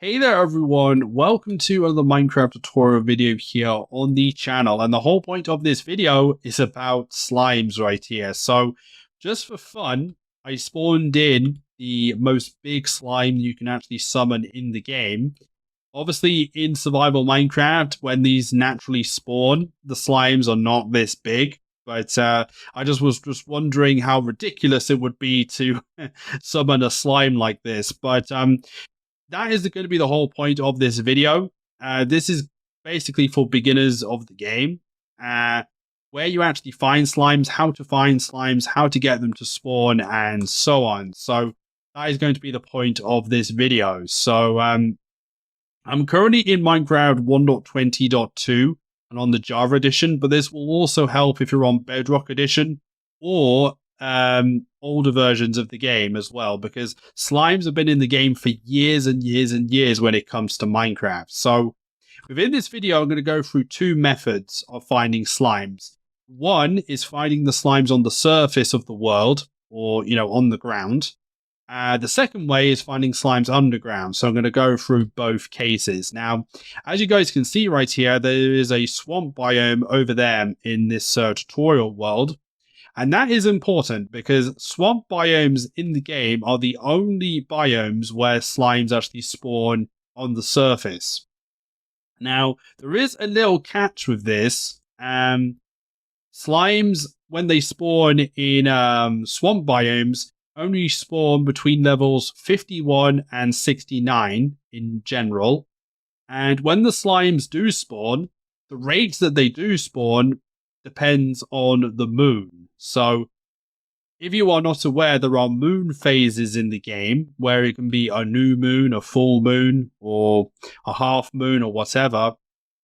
Hey there everyone, welcome to another Minecraft tutorial video here on the channel, and the whole point of this video is about slimes right here. So just for fun, I spawned in the most big slime you can actually summon in the game. Obviously in survival Minecraft, when these naturally spawn, the slimes are not this big. But I was just wondering how ridiculous it would be to summon a slime like this. But that is going to be the whole point of this video. This is basically for beginners of the game, where you actually find slimes, how to find slimes, how to get them to spawn, and so on. So that is going to be the point of this video. So I'm currently in Minecraft 1.20.2 and on the Java edition, but this will also help if you're on Bedrock edition or older versions of the game as well, because slimes have been in the game for years and years and years when it comes to Minecraft. So within this video, I'm going to go through two methods of finding slimes. One is finding the slimes on the surface of the world, or on the ground. The second way is finding slimes underground. So I'm going to go through both cases. Now, as you guys can see right here, there is a swamp biome over there in this tutorial world. And that is important because swamp biomes in the game are the only biomes where slimes actually spawn on the surface. Now, there is a little catch with this. Slimes, when they spawn in swamp biomes, only spawn between levels 51 and 69 in general. And when the slimes do spawn, the rates that they do spawn depends on the moon. So if you are not aware, there are moon phases in the game where it can be a new moon, a full moon, or a half moon, or whatever.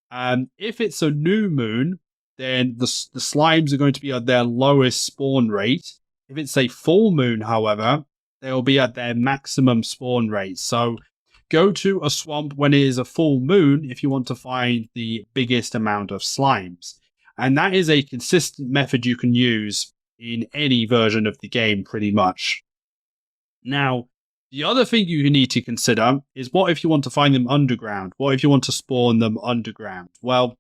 And if it's a new moon, then the slimes are going to be at their lowest spawn rate. If it's a full moon, however, they'll be at their maximum spawn rate. So go to a swamp when it is a full moon if you want to find the biggest amount of slimes. And that is a consistent method you can use in any version of the game, pretty much. Now, the other thing you need to consider is, what if you want to find them underground? What if you want to spawn them underground? Well,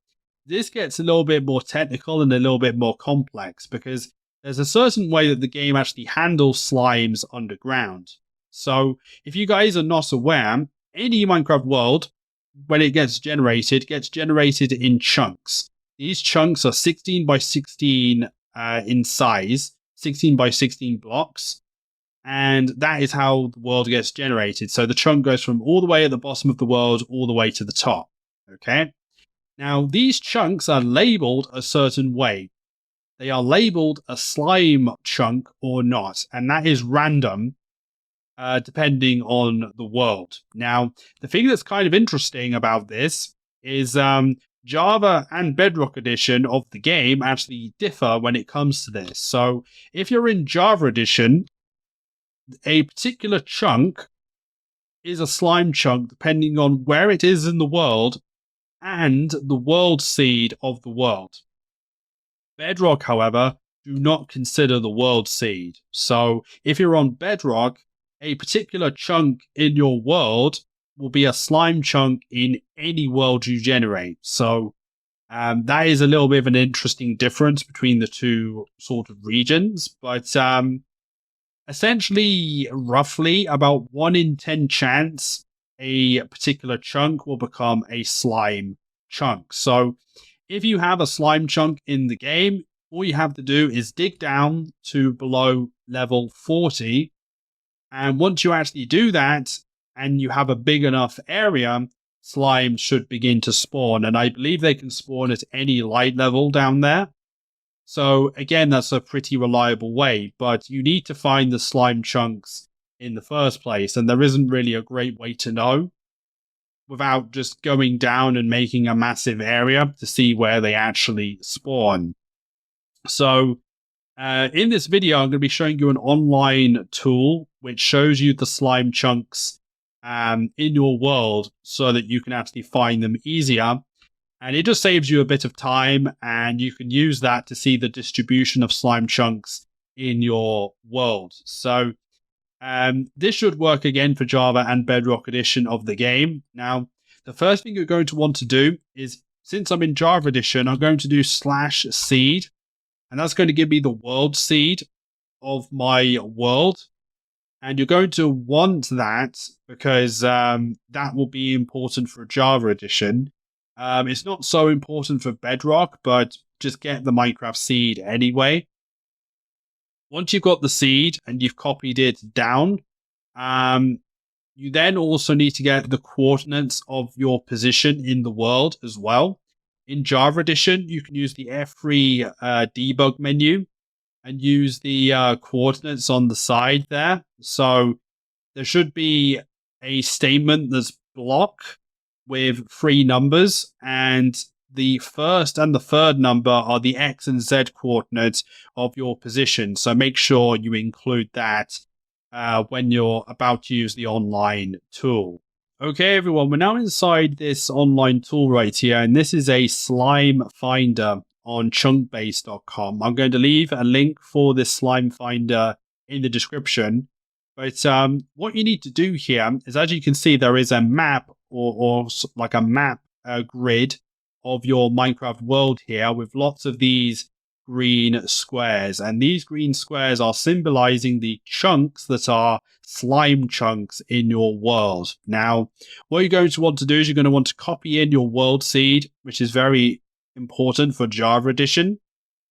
this gets a little bit more technical and a little bit more complex, because there's a certain way that the game actually handles slimes underground. So if you guys are not aware, any Minecraft world, when it gets generated in chunks. These chunks are 16 by 16 in size, 16 by 16 blocks. And that is how the world gets generated. So the chunk goes from all the way at the bottom of the world all the way to the top. Okay. Now, these chunks are labeled a certain way. They are labeled a slime chunk or not. And that is random, depending on the world. Now, the thing that's kind of interesting about this is Java and Bedrock edition of the game actually differ when it comes to this. So if you're in Java edition, a particular chunk is a slime chunk depending on where it is in the world and the world seed of the world. Bedrock, however, do not consider the world seed. So if you're on Bedrock, a particular chunk in your world will be a slime chunk in any world you generate. So that is a little bit of an interesting difference between the two sort of regions. But essentially, roughly about 1 in 10 chance a particular chunk will become a slime chunk. So if you have a slime chunk in the game, all you have to do is dig down to below level 40. And once you actually do that, and you have a big enough area, slimes should begin to spawn. And I believe they can spawn at any light level down there. So again, that's a pretty reliable way, but you need to find the slime chunks in the first place. And there isn't really a great way to know without just going down and making a massive area to see where they actually spawn. So in this video, I'm going to be showing you an online tool which shows you the slime chunks in your world so that you can actually find them easier. And it just saves you a bit of time, and you can use that to see the distribution of slime chunks in your world. So This should work again for Java and Bedrock Edition of the game. Now, the first thing you're going to want to do is, since I'm in Java Edition, I'm going to do /seed, and that's going to give me the world seed of my world. And you're going to want that because that will be important for Java Edition. It's not so important for Bedrock, but just get the Minecraft seed anyway. Once you've got the seed and you've copied it down, you then also need to get the coordinates of your position in the world as well. In Java Edition, you can use the F3 debug menu and use the coordinates on the side there. So there should be a statement that's block with 3 numbers, and the first and the third number are the X and Z coordinates of your position. So make sure you include that when you're about to use the online tool. Okay, everyone, we're now inside this online tool right here, and this is a slime finder on chunkbase.com. I'm going to leave a link for this slime finder in the description. But what you need to do here is, as you can see, there is a map or like a map grid of your Minecraft world here with lots of these green squares. And these green squares are symbolizing the chunks that are slime chunks in your world. Now, what you're going to want to do is you're going to want to copy in your world seed, which is very important for Java Edition.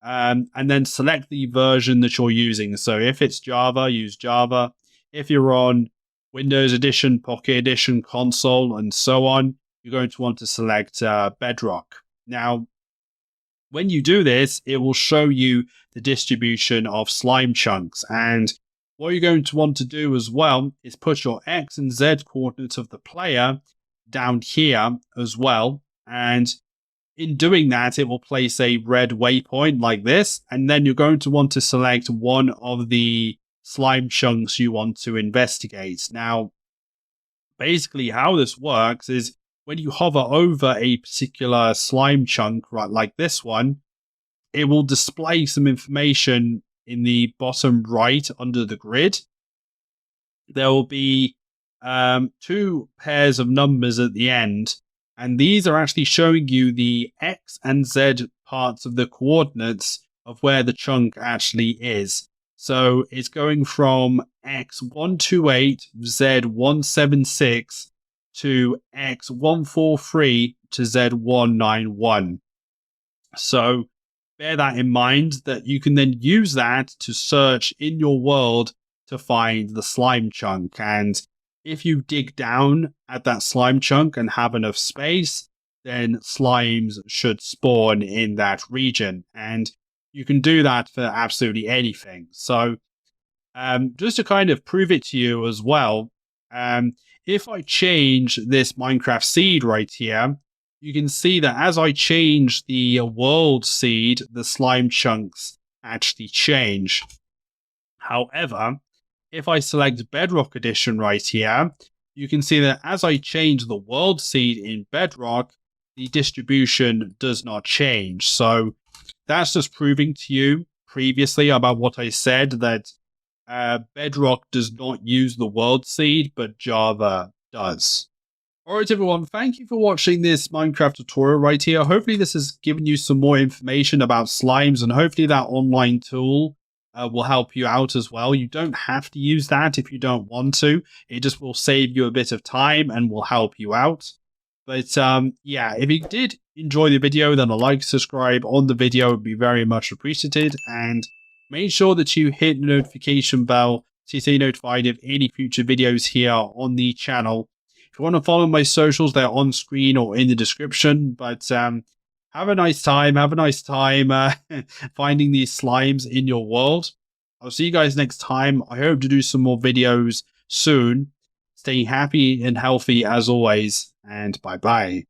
And then select the version that you're using. So if it's Java, use Java. If you're on Windows Edition, Pocket Edition, Console, and so on, you're going to want to select Bedrock. Now, when you do this, it will show you the distribution of slime chunks. And what you're going to want to do as well is put your X and Z coordinates of the player down here as well. And in doing that, it will place a red waypoint like this. And then you're going to want to select one of the slime chunks you want to investigate. Now, basically how this works is when you hover over a particular slime chunk, right, like this one, it will display some information in the bottom right under the grid. There will be 2 pairs of numbers at the end, and these are actually showing you the X and Z parts of the coordinates of where the chunk actually is. So it's going from X128, Z176 to X143 to Z191. So bear that in mind, that you can then use that to search in your world to find the slime chunk. And if you dig down at that slime chunk and have enough space, then slimes should spawn in that region. And you can do that for absolutely anything. So just to kind of prove it to you as well, if I change this Minecraft seed right here, you can see that as I change the world seed, the slime chunks actually change. However, if I select Bedrock Edition right here, you can see that as I change the world seed in Bedrock, the distribution does not change. So that's just proving to you previously about what I said, that Bedrock does not use the world seed, but Java does. Alright everyone, thank you for watching this Minecraft tutorial right here. Hopefully this has given you some more information about slimes, and hopefully that online tool will help you out as well. You don't have to use that if you don't want to. It just will save you a bit of time and will help you out. But yeah, if you did enjoy the video, then a like, subscribe on the video would be very much appreciated. And make sure that you hit the notification bell to stay notified of any future videos here on the channel. If you want to follow my socials, they're on screen or in the description. But have a nice time. Have a nice time finding these slimes in your world. I'll see you guys next time. I hope to do some more videos soon. Stay happy and healthy as always, and bye-bye.